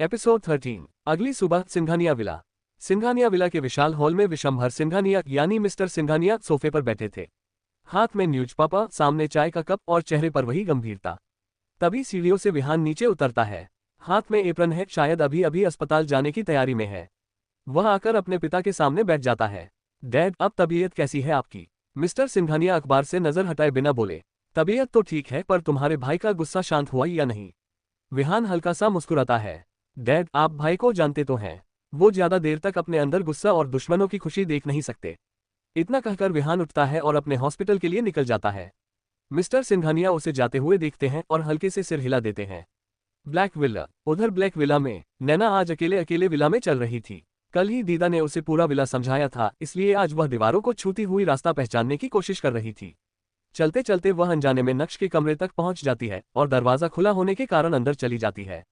Episode 13। अगली सुबह Singhania villa. Singhania villa के विशाल हॉल में विशंभर सिंघानिया यानी मिस्टर सिंघानिया सोफे पर बैठे थे। हाथ में न्यूज़पेपर, सामने चाय का कप और चेहरे पर वही गंभीरता। तभी सीढ़ियों से विहान नीचे उतरता है। हाथ में एप्रन है, शायद अभी अभी अस्पताल जाने की तैयारी में है। वह आकर अपने पिता के सामने बैठ जाता है। डैड, अब तबीयत कैसी है आपकी? मिस्टर सिंघानिया अखबार से नजर हटाए बिना बोले। तबीयत तो ठीक है, पर तुम्हारे भाई का गुस्सा शांत हुआ या नहीं? विहान हल्का सा मुस्कुराता है। डैड, आप भाई को जानते तो हैं, वो ज्यादा देर तक अपने अंदर गुस्सा और दुश्मनों की खुशी देख नहीं सकते। इतना कहकर विहान उठता है और अपने हॉस्पिटल के लिए निकल जाता है। मिस्टर सिंघानिया उसे जाते हुए देखते हैं और हल्के से सिर हिला देते हैं। Black villa. उधर ब्लैक विला में नैना आज अकेले अकेले विला में चल रही थी। कल ही दीदा ने उसे पूरा विला समझाया था, इसलिए आज वह दीवारों को छूती हुई रास्ता पहचानने की कोशिश कर रही थी। चलते चलते वह अनजाने में नक्श के कमरे तक पहुंच जाती है और दरवाजा खुला होने के कारण अंदर चली जाती है।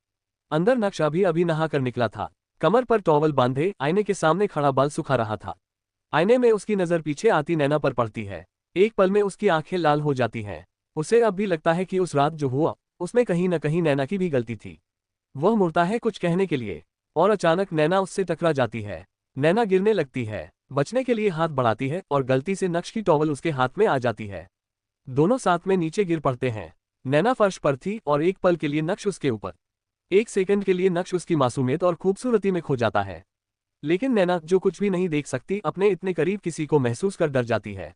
अंदर नक्श अभी अभी नहाकर निकला था। कमर पर टॉवल बांधे आईने के सामने खड़ा बाल सुखा रहा था। आईने में उसकी नजर पीछे आती नैना पर पड़ती है। एक पल में उसकी आंखें लाल हो जाती हैं। उसे अब भी लगता है कि उस रात जो हुआ उसमें कहीं न कहीं नैना की भी गलती थी। वह मुड़ता है कुछ कहने के लिए और अचानक नैना उससे टकरा जाती है। नैना गिरने लगती है, बचने के लिए हाथ बढ़ाती है और गलती से नक्श की टॉवल उसके हाथ में आ जाती है। दोनों साथ में नीचे गिर पड़ते हैं। नैना फर्श पर थी और एक पल के लिए नक्श उसके ऊपर। एक सेकंड के लिए नक्श उसकी मासूमियत और खूबसूरती में खो जाता है। लेकिन नैना, जो कुछ भी नहीं देख सकती, अपने इतने करीब किसी को महसूस कर डर जाती है।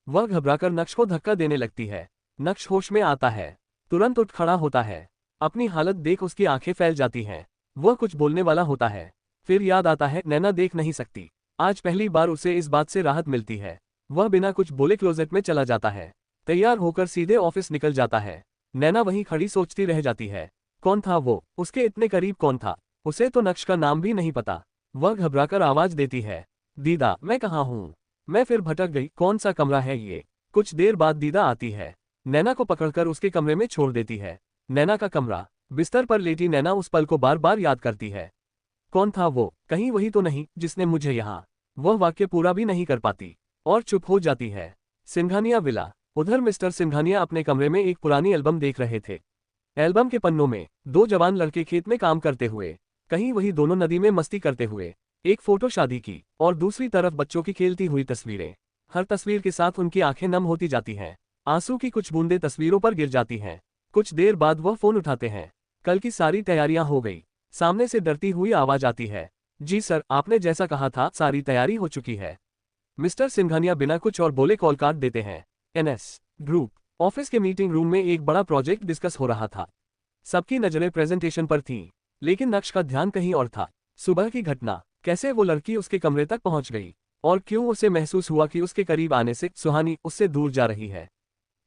वह घबराकर नक्श को धक्का देने लगती है। नक्श होश में आता है, तुरंत उठ खड़ा होता है। अपनी हालत देख उसकी आंखें फैल जाती हैं। वह कुछ बोलने वाला होता है, फिर याद आता है नैना देख नहीं सकती। आज पहली बार उसे इस बात से राहत मिलती है। वह बिना कुछ बोले क्लोजेट में चला जाता है। तैयार होकर सीधे ऑफिस निकल जाता है। नैना वहीं खड़ी सोचती रह जाती है, कौन था वो? उसके इतने करीब कौन था? उसे तो नक्श का नाम भी नहीं पता। वह घबराकर आवाज देती है, दीदा, मैं कहाँ हूँ? मैं फिर भटक गई, कौन सा कमरा है ये? कुछ देर बाद दीदा आती है। नैना को पकड़कर उसके कमरे में छोड़ देती है। नैना का कमरा। बिस्तर पर लेटी नैना उस पल को बार बार याद करती है। कौन था वो? कहीं वही तो नहीं जिसने मुझे यहाँ? वह वाक्य पूरा भी नहीं कर पाती और चुप हो जाती है। सिंघानिया विला। उधर मिस्टर सिंघानिया अपने कमरे में एक पुरानी एल्बम देख रहे थे। एल्बम के पन्नों में दो जवान लड़के खेत में काम करते हुए, कहीं वही दोनों नदी में मस्ती करते हुए। एक फोटो शादी की और दूसरी तरफ बच्चों की खेलती हुई तस्वीरें। हर तस्वीर के साथ उनकी आंखें नम होती जाती हैं। आंसू की कुछ बूंदें तस्वीरों पर गिर जाती हैं। कुछ देर बाद वह फोन उठाते हैं। कल की सारी तैयारियां हो गई। सामने से डरती हुई आवाज आती है, जी सर, आपने जैसा कहा था सारी तैयारी हो चुकी है। मिस्टर सिंघानिया बिना कुछ और बोले कॉल काट देते हैं। एनएस ग्रुप ऑफिस के मीटिंग रूम में एक बड़ा प्रोजेक्ट डिस्कस हो रहा था। सबकी नजरें प्रेजेंटेशन पर थीं, लेकिन नक्श का ध्यान कहीं और था। सुबह की घटना, कैसे वो लड़की उसके कमरे तक पहुंच गई और क्यों उसे महसूस हुआ कि उसके करीब आने से सुहानी उससे दूर जा रही है।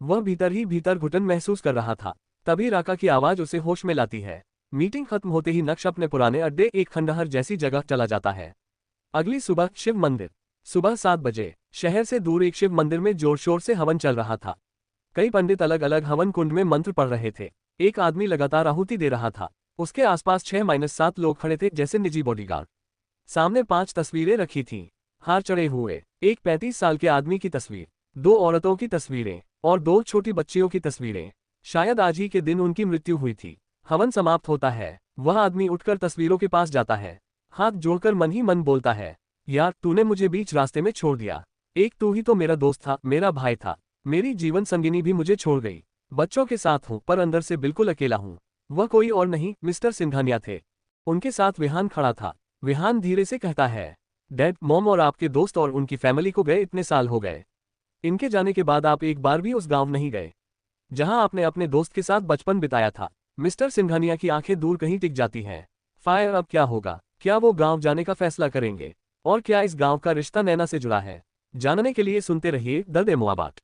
वह भीतर ही भीतर घुटन महसूस कर रहा था। तभी राका की आवाज उसे होश में लाती है। मीटिंग खत्म होते ही नक्श अपने पुराने अड्डे एक खंडहर जैसी जगह चला जाता है। अगली सुबह शिव मंदिर। सुबह 7 बजे शहर से दूर एक शिव मंदिर में जोर शोर से हवन चल रहा था। कई पंडित अलग अलग हवन कुंड में मंत्र पढ़ रहे थे। एक आदमी लगातार आहुति दे रहा था। उसके आसपास 6-7 लोग खड़े थे, जैसे निजी बॉडीगार्ड। सामने 5 तस्वीरें रखी थीं, हार चढ़े हुए। एक 35 साल के आदमी की तस्वीर, 2 औरतों की तस्वीरें और 2 छोटी बच्चियों की तस्वीरें। शायद आज ही के दिन उनकी मृत्यु हुई थी। हवन समाप्त होता है। वह आदमी उठकर तस्वीरों के पास जाता है। हाथ जोड़कर मन ही मन बोलता है, यार, तूने मुझे बीच रास्ते में छोड़ दिया। एक तू ही तो मेरा दोस्त था, मेरा भाई था। मेरी जीवन संगिनी भी मुझे छोड़ गई। बच्चों के साथ हूँ, पर अंदर से बिल्कुल अकेला हूँ। वह कोई और नहीं, मिस्टर सिंघानिया थे। उनके साथ विहान खड़ा था। विहान धीरे से कहता है, डैड, मॉम और आपके दोस्त और उनकी फैमिली को गए इतने साल हो गए। इनके जाने के बाद आप एक बार भी उस गांव नहीं गए जहां आपने अपने दोस्त के साथ बचपन बिताया था। मिस्टर सिंघानिया की आंखें दूर कहीं टिक जाती हैं। फायर, अब क्या होगा? क्या वो गांव जाने का फैसला करेंगे? और क्या इस गांव का रिश्ता नैना से जुड़ा है? जानने के लिए सुनते रहिए दर्द-ए-मुहाबत।